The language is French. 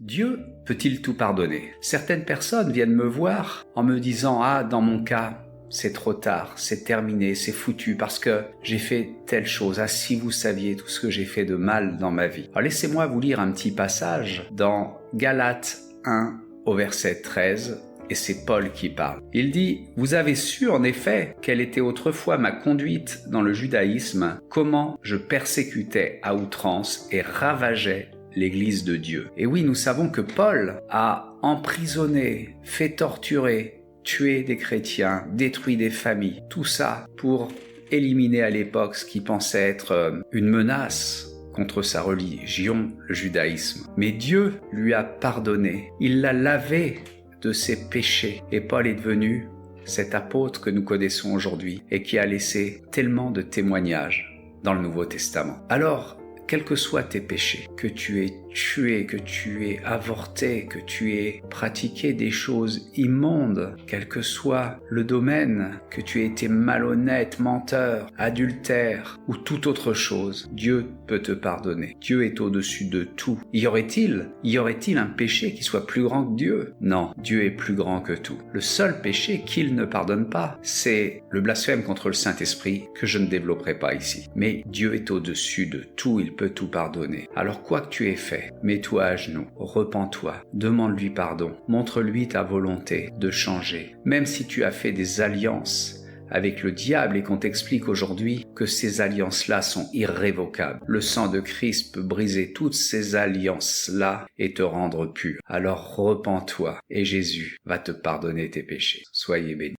Dieu peut-il tout pardonner? Certaines personnes viennent me voir en me disant « Ah, dans mon cas, c'est trop tard, c'est terminé, c'est foutu parce que j'ai fait telle chose. Ah, si vous saviez tout ce que j'ai fait de mal dans ma vie. » Alors laissez-moi vous lire un petit passage dans Galates 1 au verset 13. Et c'est Paul qui parle. Il dit « Vous avez su en effet quelle était autrefois ma conduite dans le judaïsme, comment je persécutais à outrance et ravageais l'Église de Dieu. » Et oui, nous savons que Paul a emprisonné, fait torturer, tué des chrétiens, détruit des familles, tout ça pour éliminer à l'époque ce qui pensait être une menace contre sa religion, le judaïsme. Mais Dieu lui a pardonné, il l'a lavé de ses péchés. Et Paul est devenu cet apôtre que nous connaissons aujourd'hui et qui a laissé tellement de témoignages dans le Nouveau Testament. Alors, quels que soient tes péchés, que tu aies tué, que tu aies avorté, que tu aies pratiqué des choses immondes, quel que soit le domaine, que tu aies été malhonnête, menteur, adultère ou toute autre chose, Dieu peut te pardonner. Dieu est au-dessus de tout. Y aurait-il un péché qui soit plus grand que Dieu? Non, Dieu est plus grand que tout. Le seul péché qu'il ne pardonne pas, c'est le blasphème contre le Saint-Esprit que je ne développerai pas ici. Mais Dieu est au-dessus de tout, il peut tout pardonner. Alors quoi que tu aies fait, mets-toi à genoux, repens-toi, demande-lui pardon, montre-lui ta volonté de changer. Même si tu as fait des alliances avec le diable et qu'on t'explique aujourd'hui que ces alliances-là sont irrévocables. Le sang de Christ peut briser toutes ces alliances-là et te rendre pur. Alors repens-toi et Jésus va te pardonner tes péchés. Soyez bénis.